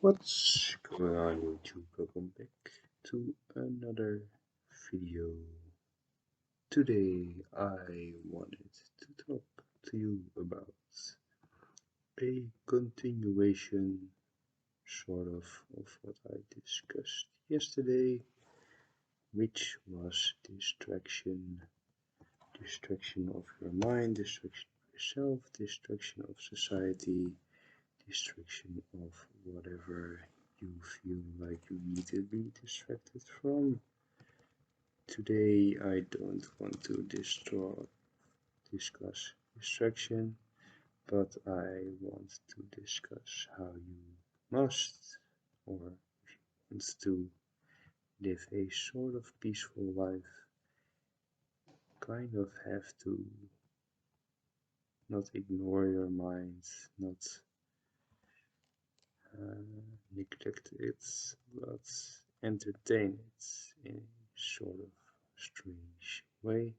What's going on YouTube? Welcome back to another video. Today I wanted to talk to you about a continuation of what I discussed yesterday, which was distraction of your mind, distraction of yourself, distraction of society, distraction of whatever you feel like you need to be distracted from. Today I don't want to discuss distraction, but I want to discuss how you must, or if you want to live a sort of peaceful life, kind of have to not ignore your mind, not neglect it, but entertain it in a sort of strange way.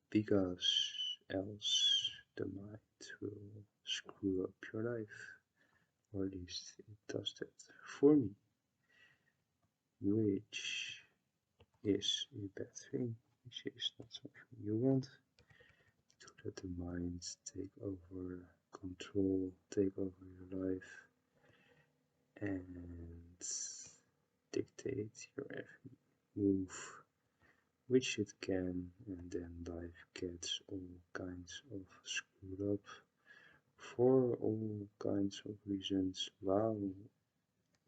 Because else the mind will screw up your life, or at least it does that for me, which is a bad thing, which is not something you want. To let the mind take over control, take over your life, and dictate your every move, which it can, and then life gets all kinds of screwed up for all kinds of reasons. While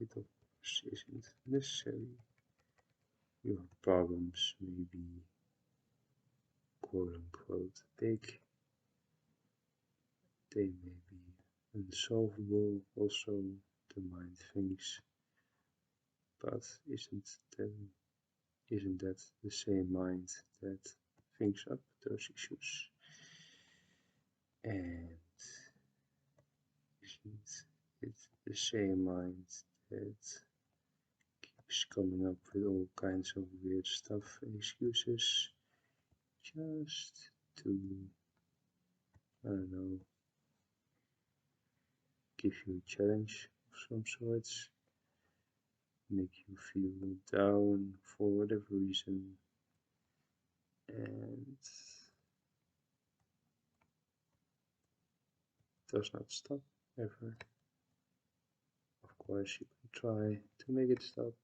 it of course isn't necessary. Your problems may be quote unquote big, they may be unsolvable, also the mind thinks, but isn't that the same mind that thinks up those issues? And isn't it the same mind that keeps coming up with all kinds of weird stuff and excuses just to, I don't know, give you a challenge of some sorts, make you feel down for whatever reason, and does not stop ever. Of course, you can try to make it stop,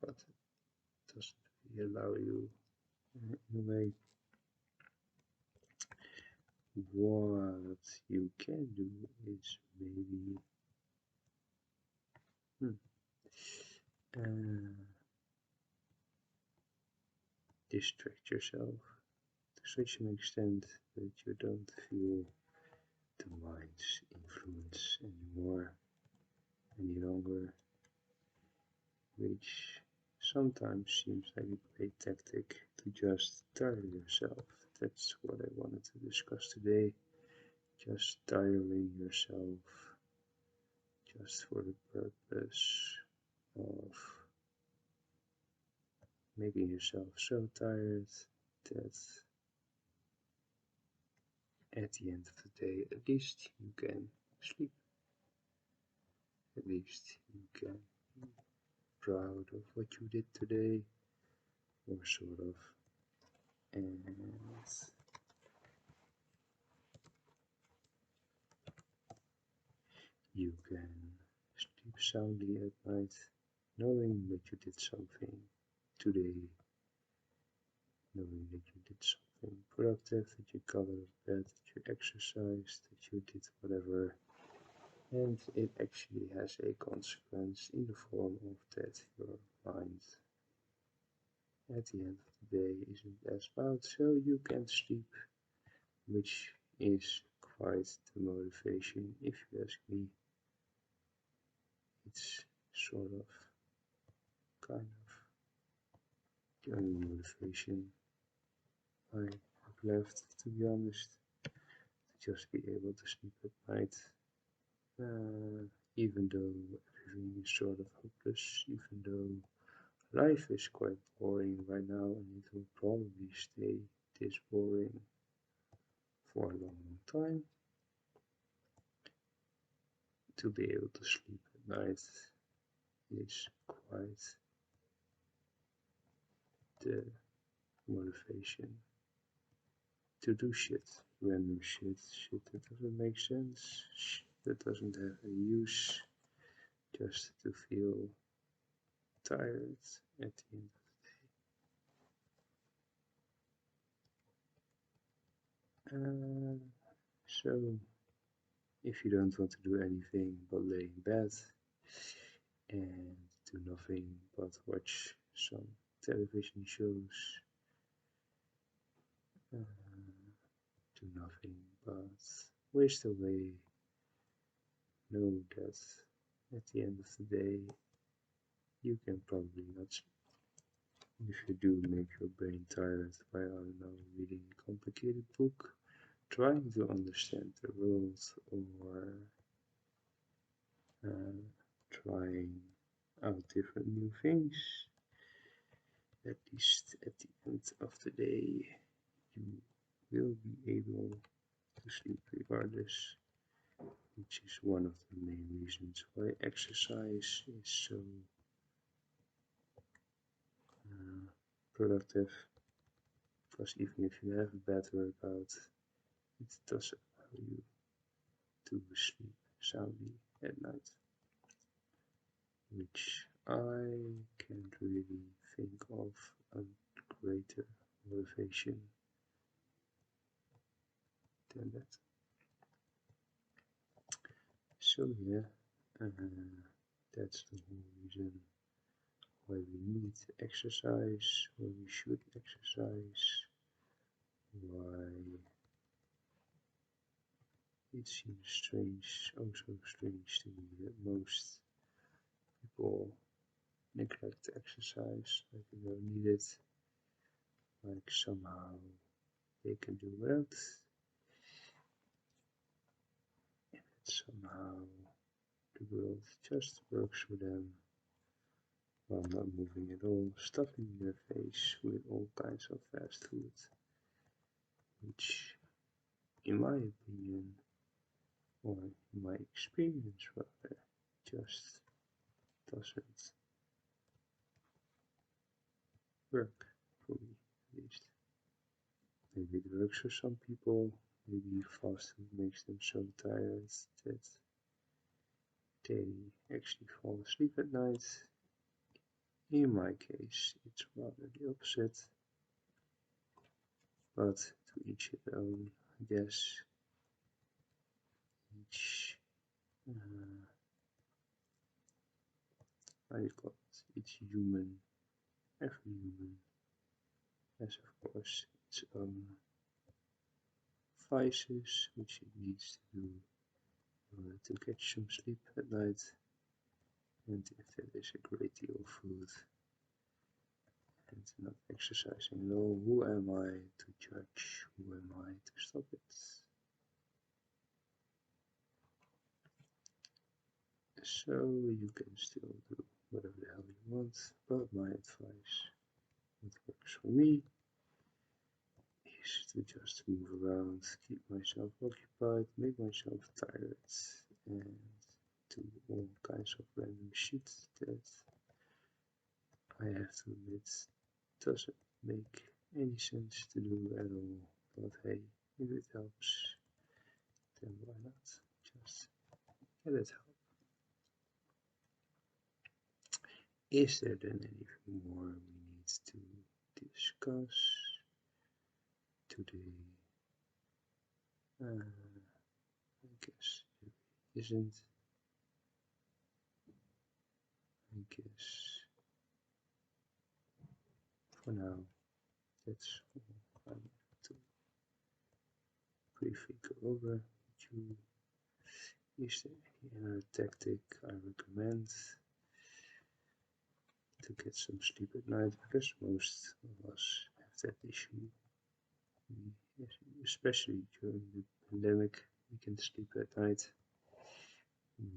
but it doesn't really allow you in a way. What you can do is maybe distract yourself to such an extent that you don't feel the mind's influence any longer, which sometimes seems like a great tactic to just tire yourself. That's what I wanted to discuss today. Just tiring yourself just for the purpose of making yourself so tired that at the end of the day, at least you can sleep. At least you can be proud of what you did today, or sort of, and you can sleep soundly at night, knowing that you did something today, knowing that you did something productive, that you got out of bed, that you exercised, that you did whatever, and it actually has a consequence in the form of that your mind at the end of the day isn't as bad, so you can sleep, which is quite the motivation. If you ask me, it's sort of kind of the only motivation I have left, to be honest, to just be able to sleep at night, even though everything is sort of hopeless, even though life is quite boring right now, and it will probably stay this boring for a long time. To be able to sleep at night is quite the motivation to do shit, random shit that doesn't make sense, shit that doesn't have a use, just to feel tired at the end of the day. So, if you don't want to do anything but lay in bed and do nothing but watch some television shows, do nothing but waste away, know that at the end of the day you can probably not sleep. If you do make your brain tired by, I don't know, reading a complicated book, trying to understand the world, or trying out different new things, at least at the end of the day you will be able to sleep regardless, which is one of the main reasons why exercise is so productive, because even if you have a bad workout, it does allow you to sleep soundly at night, which I can't really think of a greater motivation than that. So yeah, that's the whole reason why we need exercise, why we should exercise, why it seems strange, oh so strange to me that most people neglect exercise, like they don't need it, like somehow they can do without, and somehow the world just works for them while not moving at all, stuffing their face with all kinds of fast food, which, in my opinion, or in my experience rather, just doesn't work for me, at least. Maybe it works for some people, maybe fast food makes them so tired that they actually fall asleep at night. In my case, it's rather the opposite, but to each his own, I guess. Each, how do you call it? Each human, every human has, of course, its own vices which it needs to do in order to catch some sleep at night. And if there is a great deal of food and not exercising at all, who am I to judge? Who am I to stop it? So you can still do whatever the hell you want, but my advice, what works for me, is to just move around, keep myself occupied, make myself tired, and do all kinds of random shit that I have to admit doesn't make any sense to do at all. But hey, if it helps, then why not? Just let it help. Is there then anything more we need to discuss today? I guess there isn't. I guess for now, that's all I want to briefly go over with you. Is there any other tactic I recommend to get some sleep at night? Because most of us have that issue. Especially during the pandemic, we can sleep at night. We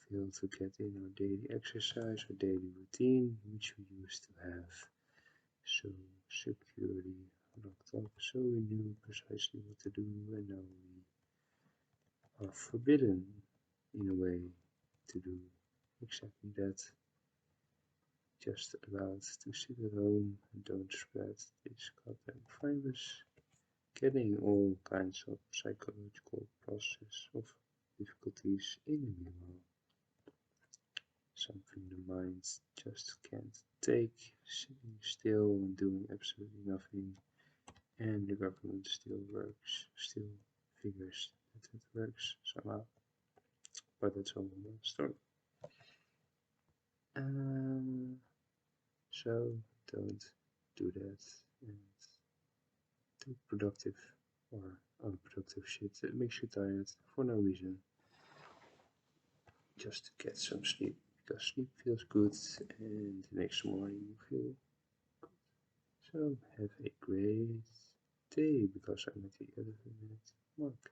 fail to get in our daily exercise or daily routine, which we used to have so securely locked up, so we knew precisely what to do, and now we are forbidden, in a way, to do exactly that. Just allowed to sit at home and don't spread this goddamn virus, getting all kinds of psychological process of difficulties in the meanwhile. Something the mind just can't take, sitting still and doing absolutely nothing, and the government still figures that it works somehow. But that's a whole other story. So don't do that and do productive or unproductive shit that makes you tired for no reason. Just to get some sleep, because sleep feels good and the next morning you feel good. So have a great day, because I'm at the 11th minute mark.